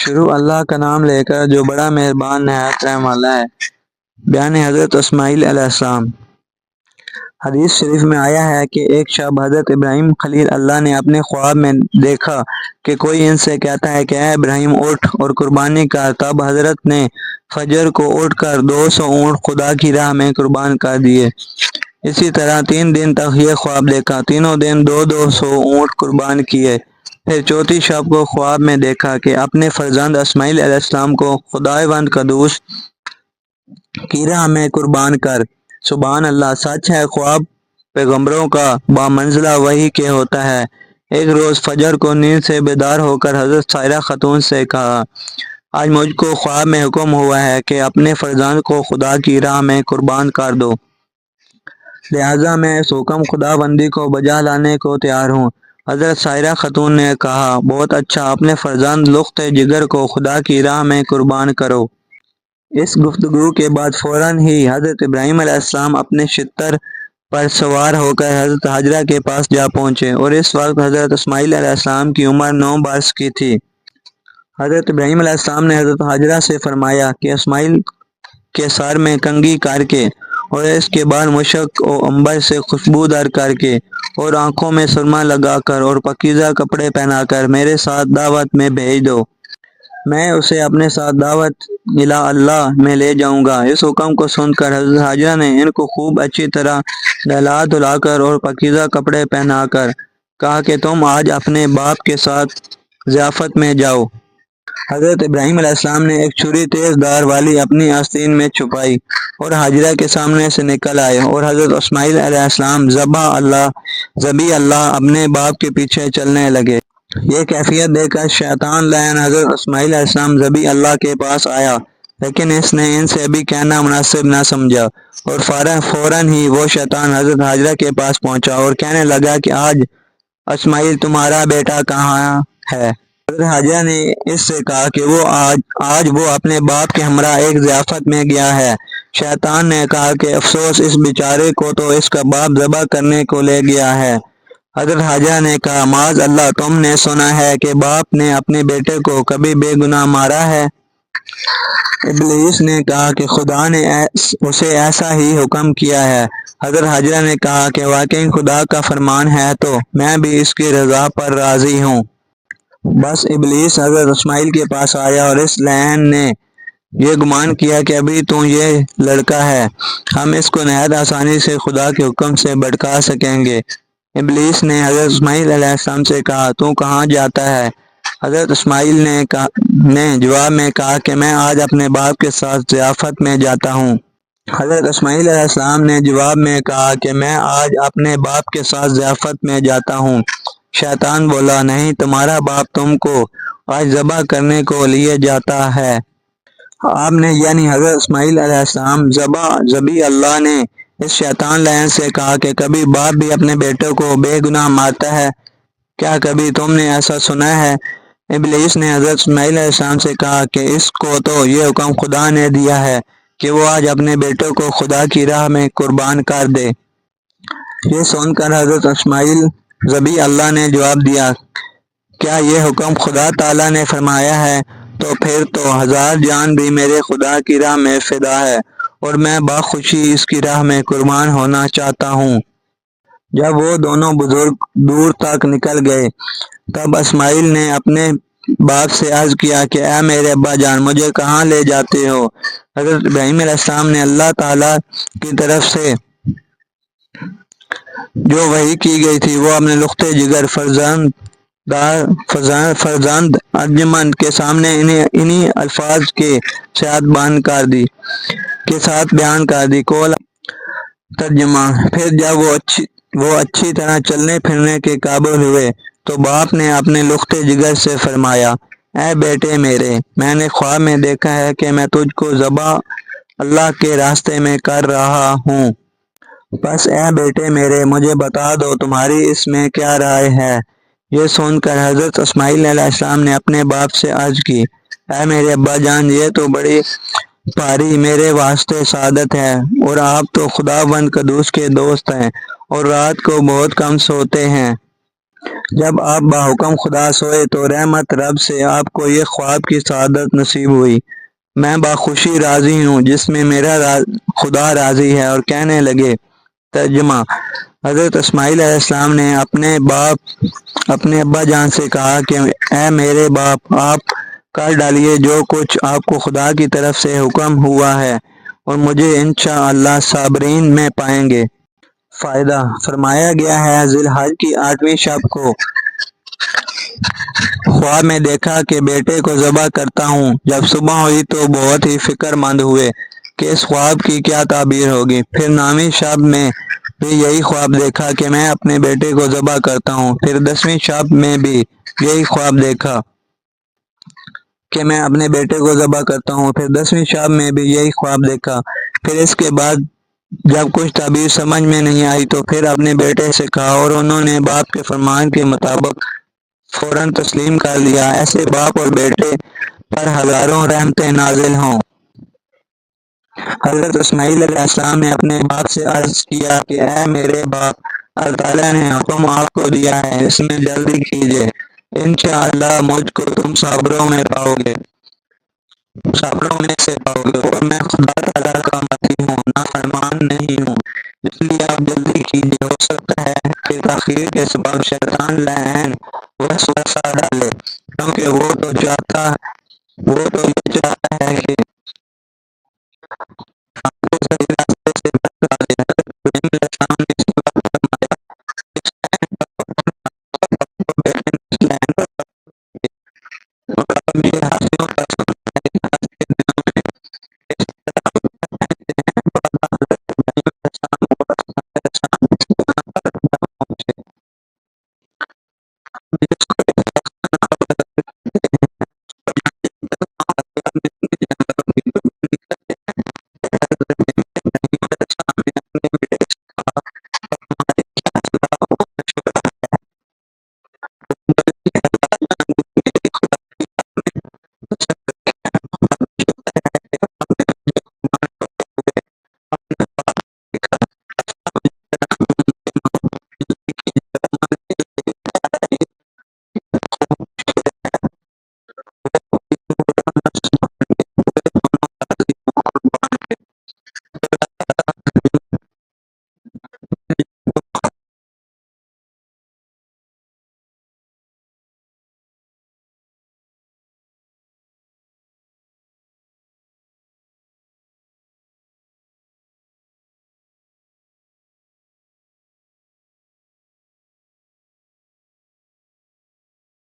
شروع اللہ کا نام لے کر جو بڑا مہربان نہایت رحم والا ہے۔ بیان حضرت اسماعیل علیہ السلام۔ حدیث شریف میں آیا ہے کہ ایک شب حضرت ابراہیم خلیل اللہ نے اپنے خواب میں دیکھا کہ کوئی ان سے کہتا ہے کہ اے ابراہیم اٹھ اور قربانی کر۔ تب حضرت نے فجر کو اٹھ کر 200 اونٹ خدا کی راہ میں قربان کر دیے۔ اسی طرح 3 دن تک یہ خواب دیکھا، تینوں دن 200 اونٹ قربان کیے۔ پھر چوتھی شب کو خواب میں دیکھا کہ اپنے فرزند اسماعیل علیہ السلام کو خداوند قدوس کی راہ میں قربان کر۔ سبحان اللہ، سچ ہے خواب پیغمبروں کا بامنزلہ وحی کے ہوتا ہے۔ ایک روز فجر کو نیند سے بیدار ہو کر حضرت سائرہ خاتون سے کہا، آج مجھ کو خواب میں حکم ہوا ہے کہ اپنے فرزند کو خدا کی راہ میں قربان کر دو، لہٰذا میں اس حکم خدا بندی کو بجا لانے کو تیار ہوں۔ حضرت سائرہ خاتون نے کہا، بہت اچھا، اپنے فرزند لخت جگر کو خدا کی راہ میں قربان کرو۔ اس گفتگو کے بعد فوراً ہی حضرت ابراہیم علیہ السلام اپنے شتر پر سوار ہو کر حضرت حاجرہ کے پاس جا پہنچے، اور اس وقت حضرت اسماعیل علیہ السلام کی عمر 9 برس کی تھی۔ حضرت ابراہیم علیہ السلام نے حضرت حاجرہ سے فرمایا کہ اسماعیل کے سر میں کنگھی کر کے، اور اس کے بعد مشک و عنبر سے خوشبودار کر کے، اور آنکھوں میں سرما لگا کر اور پاکیزہ کپڑے پہنا کر میرے ساتھ دعوت میں بھیج دو، میں اسے اپنے ساتھ دعوت اللہ میں لے جاؤں گا۔ اس حکم کو سن کر حضرت حاجرہ نے ان کو خوب اچھی طرح نہلا دھلا کر اور پاکیزہ کپڑے پہنا کر کہا کہ تم آج اپنے باپ کے ساتھ ضیافت میں جاؤ۔ حضرت ابراہیم علیہ السلام نے ایک چھری تیز دھار والی اپنی آستین میں چھپائی اور حاجرہ کے سامنے سے نکل آئے، اور حضرت اسماعیل علیہ السلام ذبح اللہ اپنے باپ کے پیچھے چلنے لگے۔ یہ کیفیت دیکھ کر شیطان لعین حضرت اسماعیل علیہ السلام ذبح اللہ کے پاس آیا، لیکن اس نے ان سے بھی کہنا مناسب نہ سمجھا، اور فوراً ہی وہ شیطان حضرت حاجرہ کے پاس پہنچا اور کہنے لگا کہ آج اسماعیل تمہارا بیٹا کہاں ہے؟ حضرت حاجرہ نے اس سے کہا کہ آج وہ اپنے باپ کے ہمراہ ایک ضیافت میں گیا ہے۔ شیطان نے کہا کہ افسوس، اس بیچارے کو تو اس کا باپ ذبح کرنے کو لے گیا ہے۔ حضرت حاجرہ نے کہا، معاذ اللہ، تم نے سنا ہے کہ باپ نے اپنے بیٹے کو کبھی بے گناہ مارا ہے؟ ابلیس نے کہا کہ خدا نے اسے ایسا ہی حکم کیا ہے۔ حضرت حاجرہ نے کہا کہ واقعی خدا کا فرمان ہے تو میں بھی اس کی رضا پر راضی ہوں۔ بس ابلیس حضرت اسماعیل کے پاس آیا، اور اس لعین نے یہ گمان کیا کہ ابھی تو یہ لڑکا ہے، ہم اس کو نہایت آسانی سے خدا کے حکم سے بھٹکا سکیں گے۔ ابلیس نے حضرت اسماعیل علیہ السلام سے کہا، تو کہاں جاتا ہے؟ حضرت اسماعیل نے جواب میں کہا کہ میں آج اپنے باپ کے ساتھ ضیافت میں جاتا ہوں۔ حضرت اسماعیل علیہ السلام نے جواب میں کہا کہ میں آج اپنے باپ کے ساتھ ضیافت میں جاتا ہوں۔ شیطان بولا، نہیں، تمہارا باپ تم کو آج ذبح کرنے کو لیے جاتا ہے۔ آپ نے یعنی حضرت اسماعیل علیہ السلام ذبح اللہ نے اس شیطان لعین سے کہا کہ کبھی باپ بھی اپنے بیٹے کو بے گناہ مارتا ہے؟ کیا کبھی تم نے ایسا سنا ہے؟ ابلیس نے حضرت اسماعیل علیہ السلام سے کہا کہ اس کو تو یہ حکم خدا نے دیا ہے کہ وہ آج اپنے بیٹے کو خدا کی راہ میں قربان کر دے۔ یہ سن کر حضرت اسماعیل ذبح اللہ نے جواب دیا، کیا یہ حکم خدا تعالیٰ نے فرمایا ہے؟ تو پھر تو 1000 جان بھی میرے خدا کی راہ میں فدا ہے، اور میں بخوشی اس کی راہ میں قربان ہونا چاہتا ہوں۔ جب وہ دونوں بزرگ دور تک نکل گئے، تب اسماعیل نے اپنے باپ سے عرض کیا کہ اے میرے ابا جان، مجھے کہاں لے جاتے ہو؟ حضرت ابراہیم علیہ السلام نے اللہ تعالیٰ کی طرف سے جو وحی کی گئی تھی وہ اپنے لخت جگر فرزند ارجمند کے سامنے انہی الفاظ کے ساتھ بیان کر دی۔ کول ترجمہ: پھر جب وہ اچھی طرح چلنے پھرنے کے قابل ہوئے تو باپ نے اپنے لخت جگر سے فرمایا، اے بیٹے میرے، میں نے خواب میں دیکھا ہے کہ میں تجھ کو ذبح اللہ کے راستے میں کر رہا ہوں، بس اے بیٹے میرے، مجھے بتا دو تمہاری اس میں کیا رائے ہے؟ یہ سن کر حضرت اسماعیل علیہ السلام نے اپنے باپ سے عرض کی، اے میرے ابا جان، یہ تو بڑی بھاری میرے واسطے سعادت ہے، اور آپ تو خداوند قدوس کے دوست ہیں اور رات کو بہت کم سوتے ہیں۔ جب آپ باحکم خدا سوئے تو رحمت رب سے آپ کو یہ خواب کی سعادت نصیب ہوئی، میں باخوشی راضی ہوں جس میں میرا خدا راضی ہے۔ اور کہنے لگے، ترجمہ: حضرت اسماعیل علیہ السلام نے اپنے ابا جان سے کہا کہ اے میرے باپ، آپ کر ڈالیے جو کچھ آپ کو خدا کی طرف سے حکم ہوا ہے، اور مجھے انشاءاللہ صابرین میں پائیں گے۔ فائدہ: فرمایا گیا ہے ذی الحج کی 8ویں شب کو خواب میں دیکھا کہ بیٹے کو ذبح کرتا ہوں۔ جب صبح ہوئی تو بہت ہی فکر مند ہوئے کہ اس خواب کی کیا تعبیر ہوگی۔ پھر 9ویں شب میں بھی یہی خواب دیکھا کہ میں اپنے بیٹے کو ذبح کرتا ہوں۔ پھر 10ویں شب میں بھی یہی خواب دیکھا کہ میں اپنے بیٹے کو ذبح کرتا ہوں۔ پھر 10ویں شب میں بھی یہی خواب دیکھا۔ پھر اس کے بعد جب کچھ تعبیر سمجھ میں نہیں آئی تو پھر اپنے بیٹے سے کہا، اور انہوں نے باپ کے فرمان کے مطابق فوراً تسلیم کر لیا۔ ایسے باپ اور بیٹے پر ہزاروں رحمتیں نازل ہوں۔ حضرت اسماعیل علیہ السلام نے اپنے باپ سے عرض کیا کہ اے میرے باپ، اللہ تعالیٰ نے حکم آپ کو دیا ہے، اس میں جلدی کیجیے، انشاءاللہ مجھ کو تم صابروں میں سے پاؤ گے، اور میں خدا تعالیٰ کا متی ہوں، نافرمان نہیں ہوں، اس لیے آپ جلدی کیجیے۔ ہو سکتا ہے کہ تاخیر کے سبب شیطان لعین وسوسہ ڈالے، کیونکہ وہ تو یہ چاہتا ہے کہ آپ کو صحیح راستے سے بھٹکا دے۔ حضرت ابراہیم علیہ السلام نے اس کے بعد فرمایا، اس لعین پر بیٹے نے اس لعین پر اور اپنے ہاتھیوں پر